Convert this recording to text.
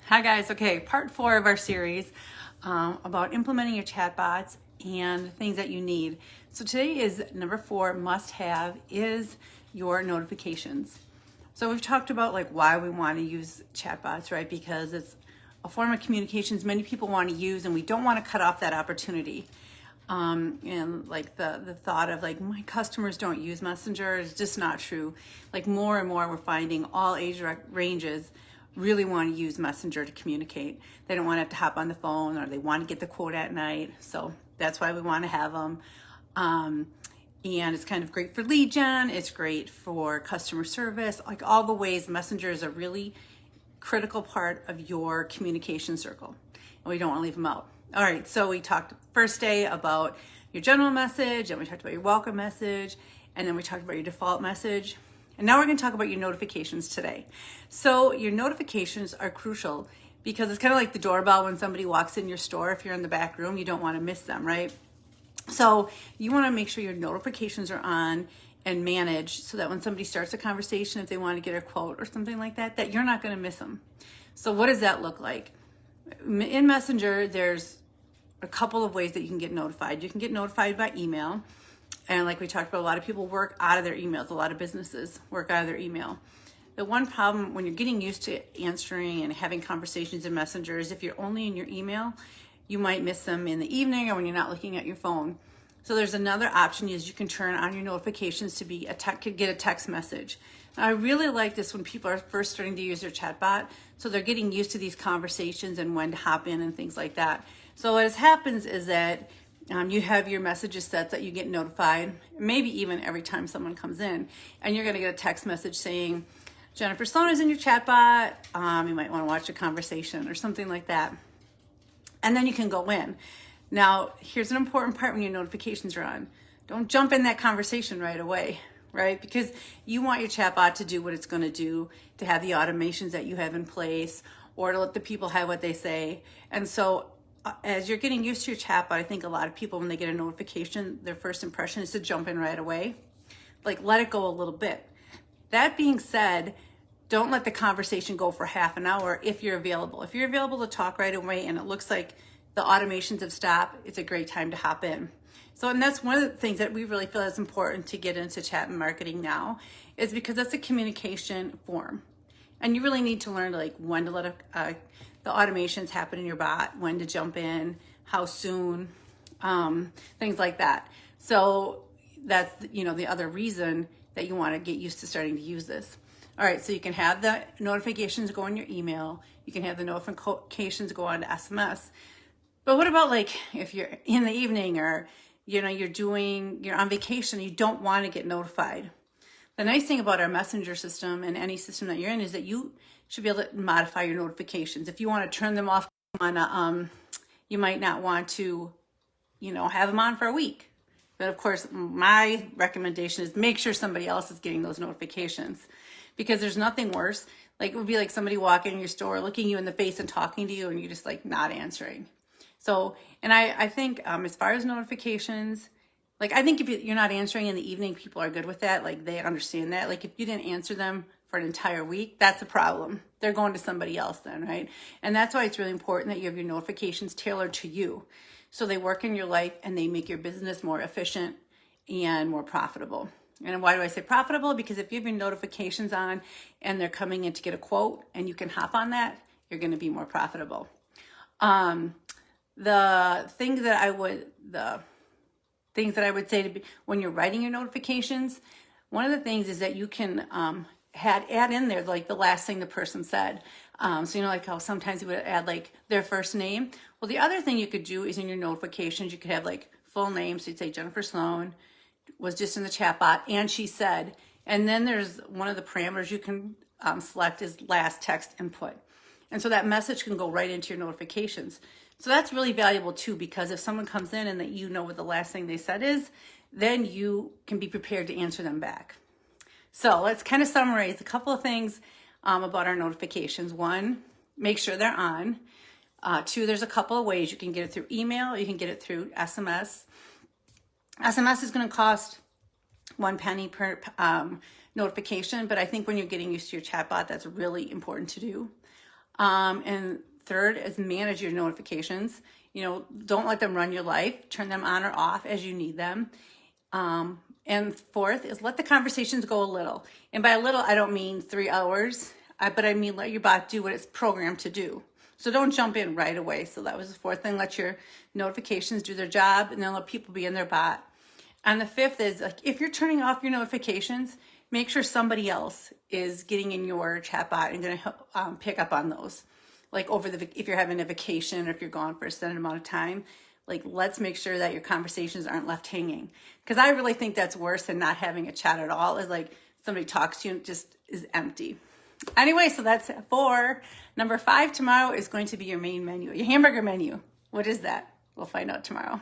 Hi guys, okay, part 4 of our series about implementing your chatbots and things that you need. So today is number 4, must have is your notifications. So we've talked about like why we want to use chatbots, right? Because it's a form of communications many people want to use and we don't want to cut off that opportunity. And like the thought of like my customers don't use Messenger is just not true. Like more and more we're finding all age ranges really want to use Messenger to communicate. They don't want to have to hop on the phone, or they want to get the quote at night. So that's why we want to have them. And it's kind of great for lead gen. It's great for customer service. Like all the ways Messenger is a really critical part of your communication circle. And we don't want to leave them out. All right, so we talked first day about your general message, and we talked about your welcome message, and then we talked about your default message. And now we're going to talk about your notifications today. So your notifications are crucial because it's kind of like the doorbell when somebody walks in your store. If you're in the back room, you don't want to miss them, right? So you want to make sure your notifications are on and managed so that when somebody starts a conversation, if they want to get a quote or something like that, that you're not going to miss them. So what does that look like? In Messenger, there's a couple of ways that you can get notified. You can get notified by email. And like we talked about, a lot of people work out of their emails. A lot of businesses work out of their email. The one problem when you're getting used to answering and having conversations in Messenger is if you're only in your email, you might miss them in the evening or when you're not looking at your phone. So there's another option is you can turn on your notifications to be get a text message. And I really like this when people are first starting to use their chatbot. So they're getting used to these conversations and when to hop in and things like that. So what happens is that you have your messages set that you get notified, maybe even every time someone comes in, and you're going to get a text message saying, Jennifer Sloan is in your chatbot. You might want to watch a conversation or something like that. And then you can go in. Now, here's an important part when your notifications are on. Don't jump in that conversation right away, right? Because you want your chatbot to do what it's going to do, to have the automations that you have in place, or to let the people have what they say. And so as you're getting used to your chatbot, I think a lot of people, when they get a notification, their first impression is to jump in right away. Like, let it go a little bit. That being said, don't let the conversation go for half an hour if you're available. If you're available to talk right away and it looks like the automations have stopped, it's a great time to hop in. So, and that's one of the things that we really feel is important to get into chat and marketing now, is because that's a communication form. And you really need to learn like when to let the automations happen in your bot, when to jump in, how soon, things like that. So that's, the other reason that you want to get used to starting to use this. All right, so you can have the notifications go in your email. You can have the notifications go on to SMS. But what about like if you're in the evening or, you're on vacation, you don't want to get notified. The nice thing about our messenger system and any system that you're in is that you should be able to modify your notifications. If you want to turn them off on you might not want to, have them on for a week. But of course, my recommendation is make sure somebody else is getting those notifications, because there's nothing worse. Like it would be like somebody walking in your store, looking you in the face and talking to you, and you're just like not answering. So, and I think as far as notifications, like I think if you're not answering in the evening, people are good with that. Like they understand that. Like if you didn't answer them for an entire week, that's a problem. They're going to somebody else then, right? And that's why it's really important that you have your notifications tailored to you. So they work in your life and they make your business more efficient and more profitable. And why do I say profitable? Because if you have your notifications on and they're coming in to get a quote and you can hop on that, you're going to be more profitable. The things that I would say to be when you're writing your notifications, one of the things is that you can add in there like the last thing the person said. So like how sometimes you would add like their first name. Well, the other thing you could do is in your notifications, you could have like full name. So you'd say Jennifer Sloan was just in the chatbot and she said, and then there's one of the parameters you can select is last text input. And so that message can go right into your notifications. So that's really valuable too, because if someone comes in and that what the last thing they said is, then you can be prepared to answer them back. So let's kind of summarize a couple of things about our notifications. One, make sure they're on. Two, there's a couple of ways. You can get it through email. You can get it through SMS. SMS is going to cost 1 penny per notification, but I think when you're getting used to your chatbot, that's really important to do. And third is manage your notifications. Don't let them run your life. Turn them on or off as you need them. And fourth is let the conversations go a little. And by a little, I don't mean 3 hours, but I mean let your bot do what it's programmed to do. So don't jump in right away. So that was the fourth thing. Let your notifications do their job, and then let people be in their bot. And the fifth is, like, if you're turning off your notifications, make sure somebody else is getting in your chat bot and going to pick up on those. Like if you're having a vacation or if you're gone for a certain amount of time, like let's make sure that your conversations aren't left hanging. Because I really think that's worse than not having a chat at all, is like somebody talks to you and it just is empty. Anyway, so that's 4. Number 5 tomorrow is going to be your main menu, your hamburger menu. What is that? We'll find out tomorrow.